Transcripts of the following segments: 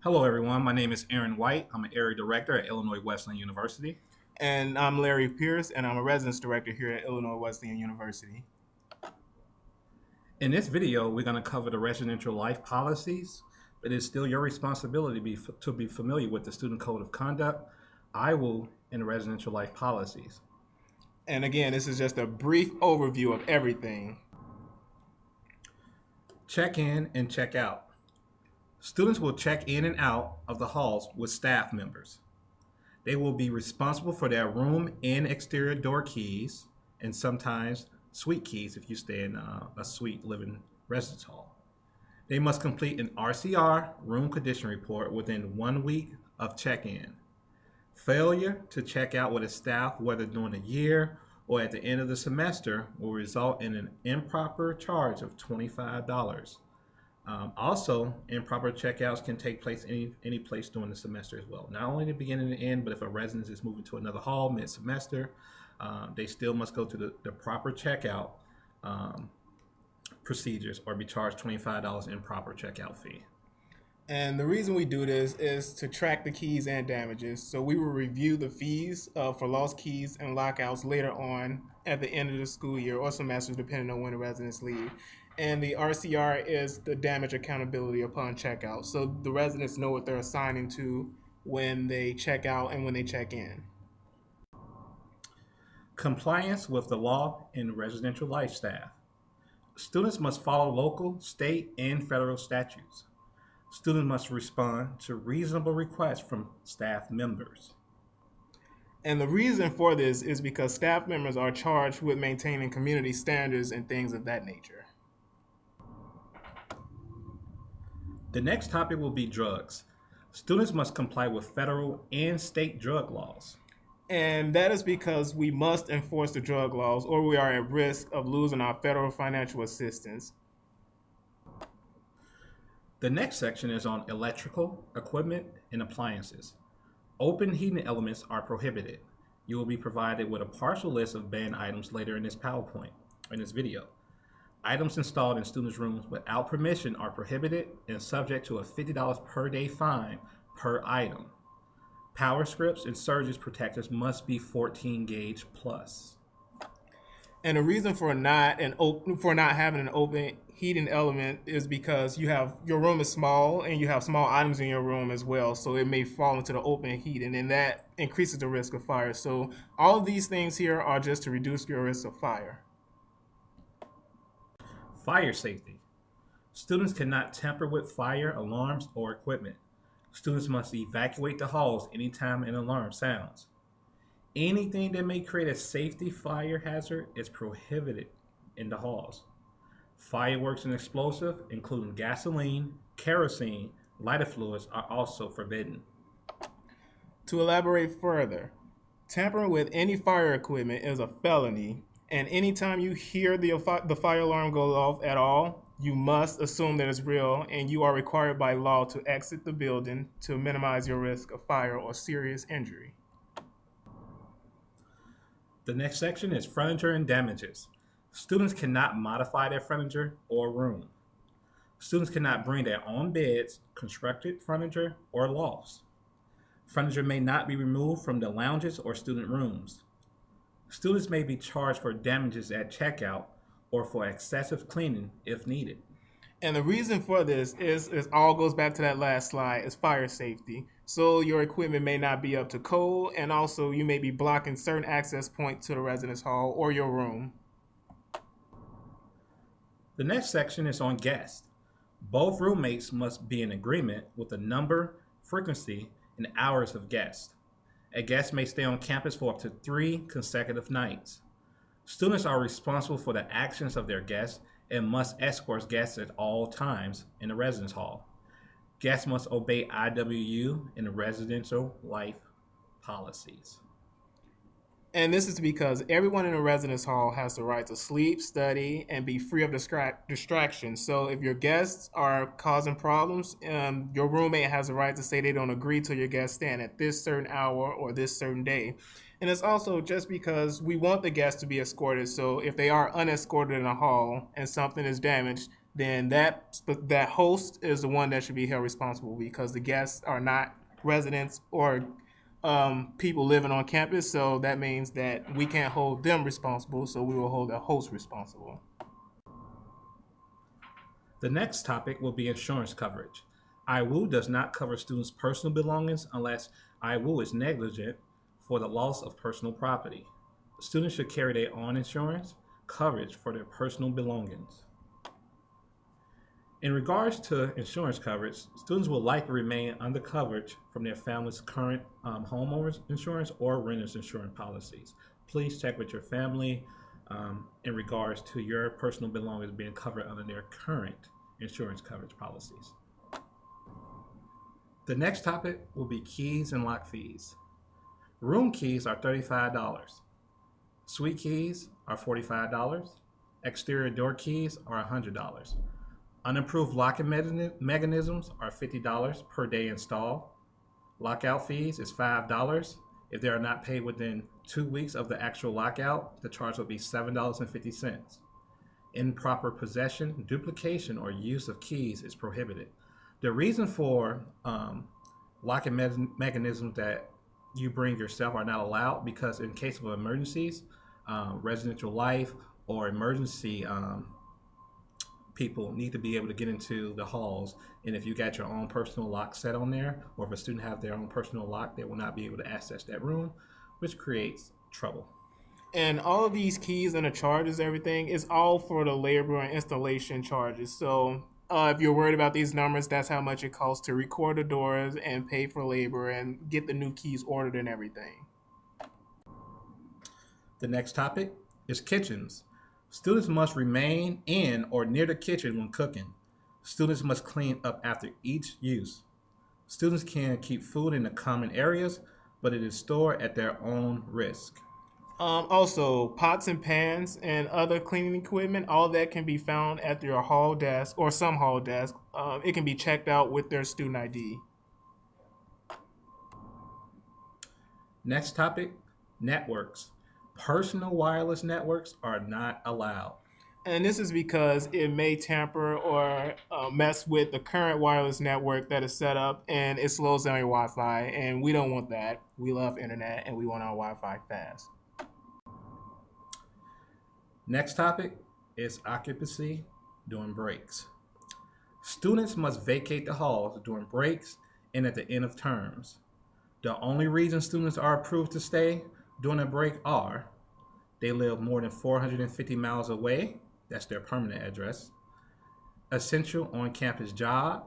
Hello, everyone. My name is Aaron White. I'm an area director at Illinois Wesleyan University. And I'm Larry Pierce, and I'm a residence director here at Illinois Wesleyan University. In this video, we're going to cover the residential life policies. It is still your responsibility to be familiar with the Student Code of Conduct, IWU, and the residential life policies. And again, this is just a brief overview of everything. Check in and check out. Students will check in and out of the halls with staff members. They will be responsible for their room and exterior door keys, and sometimes suite keys if you stay in a suite living residence hall. They must complete an RCR room condition report within 1 week of check-in. Failure to check out with a staff, whether during the year or at the end of the semester, will result in an improper charge of $25. Also, improper checkouts can take place any place during the semester as well. Not only the beginning and the end, but if a resident is moving to another hall mid-semester, they still must go to the proper checkout procedures or be charged $25 improper checkout fee. And the reason we do this is to track the keys and damages. So we will review the fees for lost keys and lockouts later on at the end of the school year or semester, depending on when the residents leave. And the RCR is the damage accountability upon checkout. So the residents know what they're assigning to when they check out and when they check in. Compliance with the law and residential life staff. Students must follow local, state, and federal statutes. Students must respond to reasonable requests from staff members. And the reason for this is because staff members are charged with maintaining community standards and things of that nature. The next topic will be drugs. Students must comply with federal and state drug laws. And that is because we must enforce the drug laws or we are at risk of losing our federal financial assistance. The next section is on electrical equipment and appliances. Open heating elements are prohibited. You will be provided with a partial list of banned items later in this PowerPoint, in this video. Items installed in students' rooms without permission are prohibited and subject to a $50 per day fine per item. Power strips and surge protectors must be 14 gauge plus. And the reason for not having an open heating element is because your room is small and you have small items in your room as well, so it may fall into the open heating, and that increases the risk of fire. So all of these things here are just to reduce your risk of fire. Fire safety. Students cannot tamper with fire alarms or equipment. Students must evacuate the halls anytime an alarm sounds. Anything that may create a safety fire hazard is prohibited in the halls. Fireworks and explosives, including gasoline, kerosene, lighter fluids, are also forbidden. To elaborate further, tampering with any fire equipment is a felony, and anytime you hear the fire alarm go off at all, you must assume that it's real, and you are required by law to exit the building to minimize your risk of fire or serious injury. The next section is furniture and damages. Students cannot modify their furniture or room. Students cannot bring their own beds, constructed furniture, or lofts. Furniture may not be removed from the lounges or student rooms. Students may be charged for damages at checkout or for excessive cleaning if needed. And the reason for this is it all goes back to that last slide, is fire safety. So your equipment may not be up to code, and also you may be blocking certain access points to the residence hall or your room. The next section is on guests. Both roommates must be in agreement with the number, frequency, and hours of guests. A guest may stay on campus for up to 3 consecutive nights. Students are responsible for the actions of their guests and must escort guests at all times in the residence hall. Guests must obey IWU and the residential life policies. And this is because everyone in a residence hall has the right to sleep, study, and be free of distractions. So if your guests are causing problems, your roommate has the right to say they don't agree to your guests staying at this certain hour or this certain day. And it's also just because we want the guests to be escorted. So if they are unescorted in a hall and something is damaged, then that host is the one that should be held responsible because the guests are not residents or people living on campus. So that means that we can't hold them responsible. So we will hold the host responsible. The next topic will be insurance coverage. IWU does not cover students' personal belongings unless IWU is negligent for the loss of personal property. Students should carry their own insurance coverage for their personal belongings. In regards to insurance coverage, students will likely remain under coverage from their family's current homeowners insurance or renters insurance policies. Please check with your family in regards to your personal belongings being covered under their current insurance coverage policies. The next topic will be keys and lock fees. Room keys are $35. Suite keys are $45. Exterior door keys are $100. Unapproved locking mechanisms are $50 per day install. Lockout fees is $5. If they are not paid within 2 weeks of the actual lockout, the charge will be $7.50. Improper possession, duplication, or use of keys is prohibited. The reason for locking mechanisms that you bring yourself are not allowed because in case of emergencies, residential life or emergency people need to be able to get into the halls, and if you got your own personal lock set on there, or if a student have their own personal lock, they will not be able to access that room, which creates trouble. And all of these keys and the charges, everything is all for the labor and installation charges. So if you're worried about these numbers, that's how much it costs to record the doors and pay for labor and get the new keys ordered and everything. The next topic is kitchens. Students must remain in or near the kitchen when cooking. Students must clean up after each use. Students can keep food in the common areas, but it is stored at their own risk. Also, pots and pans and other cleaning equipment, all that can be found at your hall desk or some hall desk. It can be checked out with their student ID. Next topic, networks. Personal wireless networks are not allowed. And this is because it may tamper or mess with the current wireless network that is set up and it slows down your Wi Fi. And we don't want that. We love internet and we want our Wi Fi fast. Next topic is occupancy during breaks. Students must vacate the halls during breaks and at the end of terms. The only reason students are approved to stay during a break are they live more than 450 miles away, that's their permanent address, essential on-campus job,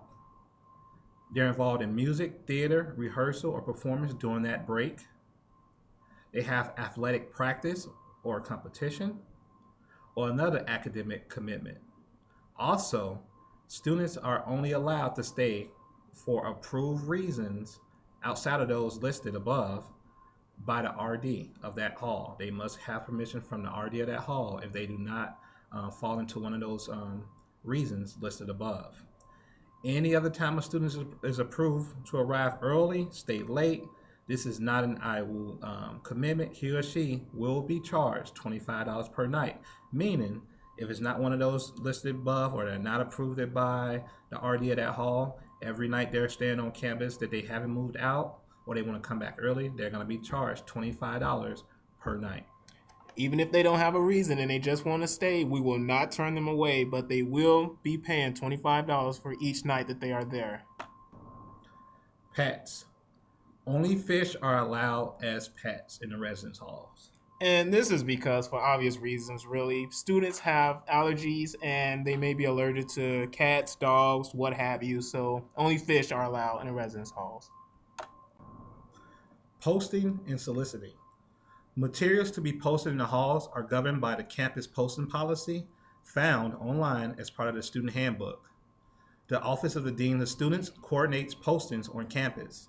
they're involved in music, theater, rehearsal, or performance during that break, they have athletic practice or competition, or another academic commitment. Also, students are only allowed to stay for approved reasons outside of those listed above by the RD of that hall. They must have permission from the RD of that hall if they do not fall into one of those reasons listed above. Any other time a student is approved to arrive early, stay late, this is not an IWU commitment. He or she will be charged $25 per night, meaning if it's not one of those listed above or they're not approved by the RD of that hall, every night they're staying on campus that they haven't moved out or they want to come back early, they're going to be charged $25 per night. Even if they don't have a reason and they just want to stay, we will not turn them away, but they will be paying $25 for each night that they are there. Pets. Only fish are allowed as pets in the residence halls. And this is because, for obvious reasons, really, students have allergies and they may be allergic to cats, dogs, what have you. So only fish are allowed in the residence halls. Posting and soliciting. Materials to be posted in the halls are governed by the campus posting policy found online as part of the student handbook. The Office of the Dean of Students coordinates postings on campus.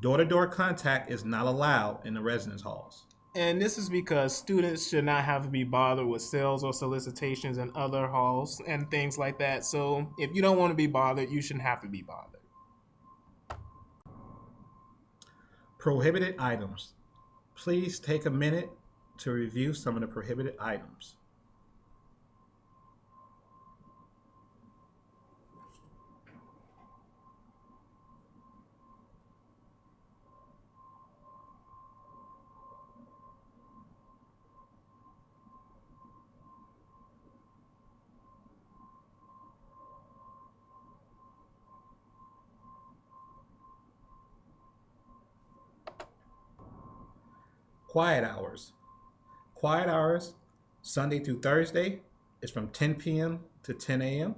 Door-to-door contact is not allowed in the residence halls. And this is because students should not have to be bothered with sales or solicitations in other halls and things like that. So if you don't want to be bothered, you shouldn't have to be bothered. Prohibited items. Please take a minute to review some of the prohibited items. Quiet hours. Quiet hours, Sunday through Thursday, is from 10 p.m. to 10 a.m.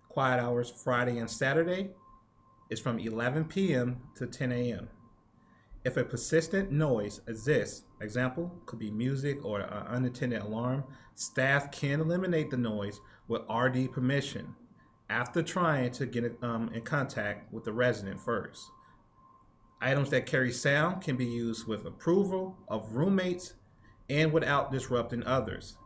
Quiet hours, Friday and Saturday, is from 11 p.m. to 10 a.m. If a persistent noise exists, example could be music or an unattended alarm, staff can eliminate the noise with RD permission after trying to get in contact with the resident first. Items that carry sound can be used with approval of roommates and without disrupting others.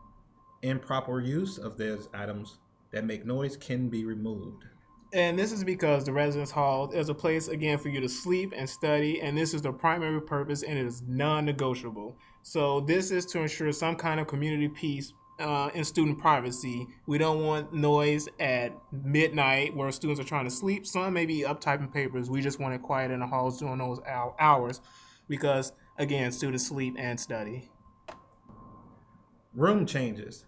Improper use of those items that make noise can be removed. And this is because the residence hall is a place, again, for you to sleep and study, and this is the primary purpose, and it is non-negotiable. So this is to ensure some kind of community peace and student privacy. We don't want noise at midnight where students are trying to sleep. Some may be up typing papers. We just want it quiet in the halls during those hours because, again, students sleep and study. Room changes.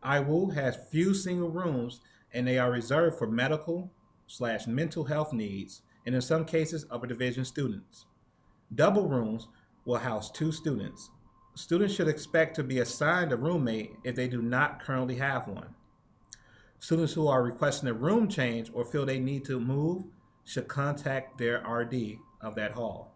IWU has few single rooms and they are reserved for medical/mental health needs and in some cases upper division students. Double rooms will house two students. Students should expect to be assigned a roommate if they do not currently have one. Students who are requesting a room change or feel they need to move should contact their RD of that hall.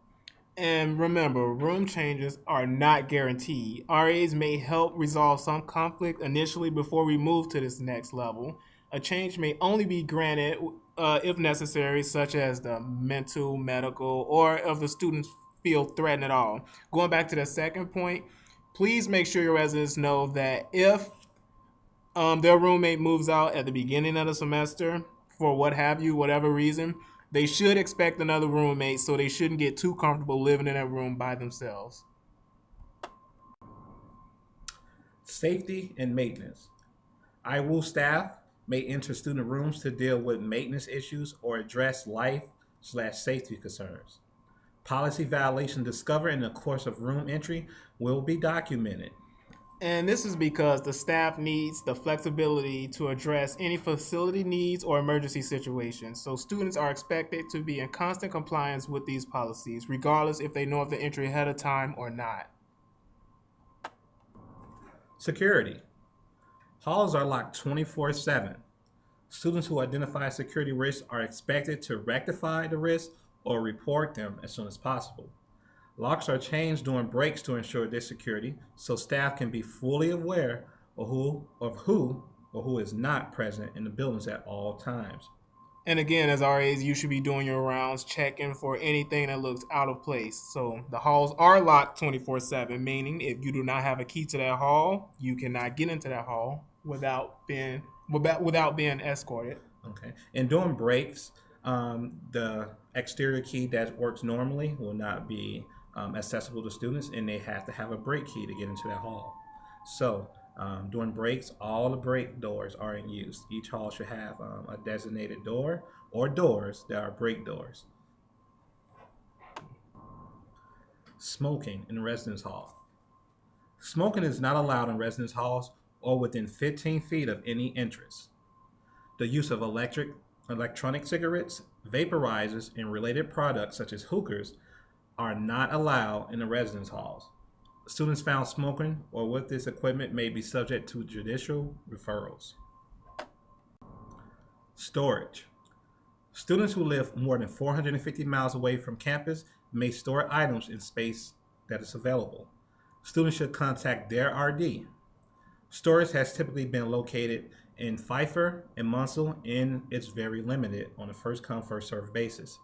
And remember, room changes are not guaranteed. RAs may help resolve some conflict initially before we move to this next level. A change may only be granted if necessary, such as the mental, medical, or if the students feel threatened at all. Going back to the second point, please make sure your residents know that if their roommate moves out at the beginning of the semester for what have you, whatever reason, they should expect another roommate, so they shouldn't get too comfortable living in that room by themselves. Safety and maintenance. IWU staff may enter student rooms to deal with maintenance issues or address life/safety concerns. Policy violation discovered in the course of room entry will be documented. And this is because the staff needs the flexibility to address any facility needs or emergency situations. So students are expected to be in constant compliance with these policies, regardless if they know of the entry ahead of time or not. Security. Halls are locked 24/7. Students who identify security risks are expected to rectify the risks or report them as soon as possible. Locks are changed during breaks to ensure their security, so staff can be fully aware of who is not present in the buildings at all times. And again, as RAs, you should be doing your rounds, checking for anything that looks out of place. So the halls are locked 24/7, meaning if you do not have a key to that hall, you cannot get into that hall without being escorted. Okay. And during breaks, the exterior key that works normally will not be accessible to students, and they have to have a break key to get into that hall. So during breaks, all the break doors are in use. Each hall should have a designated door or doors that are break doors. Smoking in residence hall. Smoking is not allowed in residence halls or within 15 feet of any entrance. The use of electronic cigarettes, vaporizers, and related products such as hookahs are not allowed in the residence halls. Students found smoking or with this equipment may be subject to judicial referrals. Storage. Students who live more than 450 miles away from campus may store items in space that is available. Students should contact their RD. Storage has typically been located in Pfeiffer and Munsell and it's very limited on a first come, first served basis.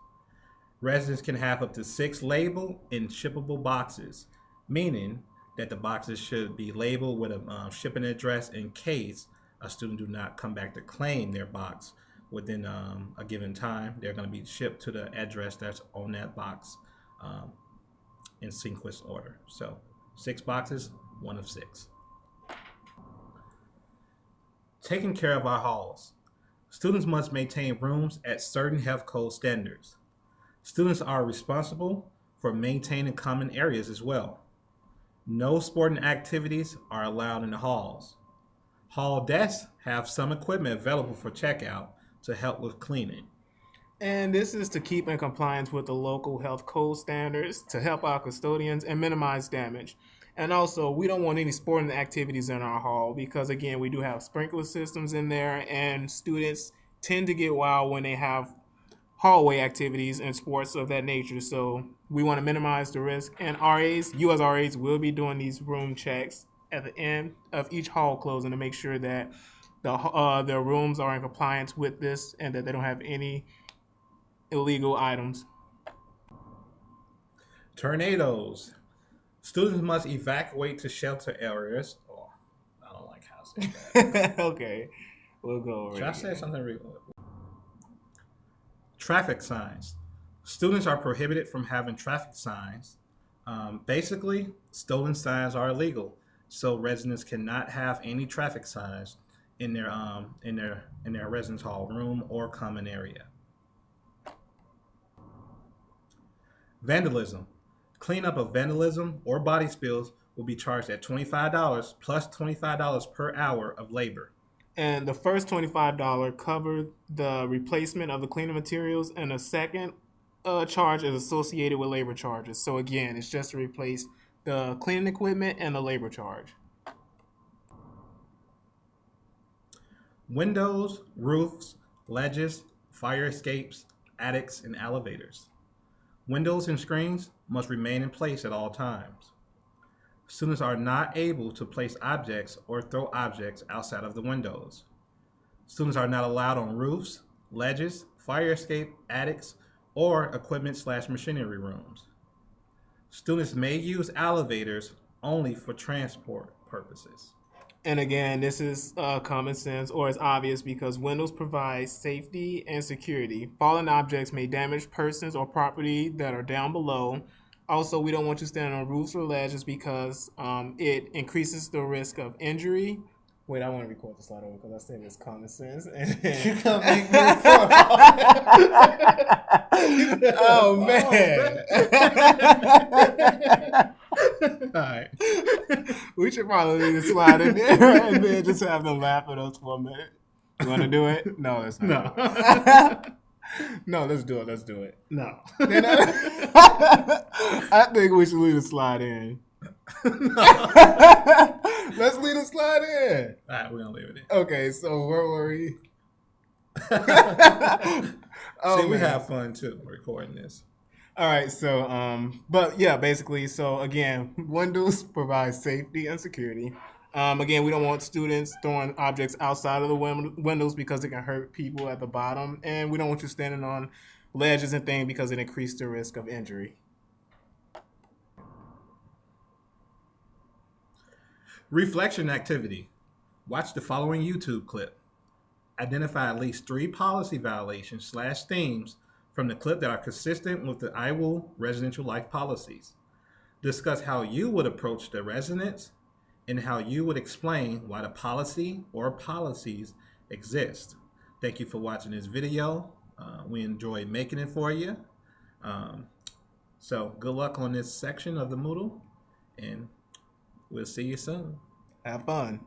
Residents can have up to 6 labeled and shippable boxes, meaning that the boxes should be labeled with a shipping address in case a student do not come back to claim their box within a given time. They're going to be shipped to the address that's on that box in sequence order. So 6 boxes, 1 of 6. Taking care of our halls. Students must maintain rooms at certain health code standards. Students are responsible for maintaining common areas as well. No sporting activities are allowed in the halls. Hall desks have some equipment available for checkout to help with cleaning. And this is to keep in compliance with the local health code standards to help our custodians and minimize damage. And also, we don't want any sporting activities in our hall because, again, we do have sprinkler systems in there, and students tend to get wild when they have hallway activities and sports of that nature. So we want to minimize the risk. And RAs, you as RAs, will be doing these room checks at the end of each hall closing to make sure that the rooms are in compliance with this and that they don't have any illegal items. Tornadoes. Students must evacuate to shelter areas. Oh, I don't like how I said that. Okay, we'll go over Should I it say again. something? Traffic signs. Students are prohibited from having traffic signs. Basically, stolen signs are illegal, so residents cannot have any traffic signs in their residence hall room or common area. Vandalism. Cleanup of vandalism or body spills will be charged at $25 plus $25 per hour of labor. And the first $25 covered the replacement of the cleaning materials, and the second charge is associated with labor charges. So again, it's just to replace the cleaning equipment and the labor charge. Windows, roofs, ledges, fire escapes, attics, and elevators. Windows and screens must remain in place at all times. Students are not able to place objects or throw objects outside of the windows. Students are not allowed on roofs, ledges, fire escape, attics, or equipment/machinery rooms. Students may use elevators only for transport purposes. And again, this is common sense or is obvious because windows provide safety and security. Fallen objects may damage persons or property that are down below. Also, we don't want you standing on roofs or ledges because it increases the risk of injury. Wait, I want to record the slide over because I said it's common sense. You gonna make me record all Oh, man. All right. We should probably leave the slide in there and then just have them laugh at us for a minute. You want to do it? No, let's not. No. No, let's do it. Let's do it. No. I think we should leave the slide in. Let's leave the slide in. All right, we're gonna leave it in. Okay, so where were we? See, we man. have fun too recording this. All right, so but yeah, basically, so again, windows provide safety and security. Again, we don't want students throwing objects outside of the windows because it can hurt people at the bottom, and we don't want you standing on ledges and things because it increases the risk of injury. Reflection activity. Watch the following YouTube clip. Identify at least 3 policy violations/themes from the clip that are consistent with the IWU residential life policies. Discuss how you would approach the residents and how you would explain why the policy or policies exist. Thank you for watching this video. We enjoyed making it for you. So good luck on this section of the Moodle, and we'll see you soon. Have fun.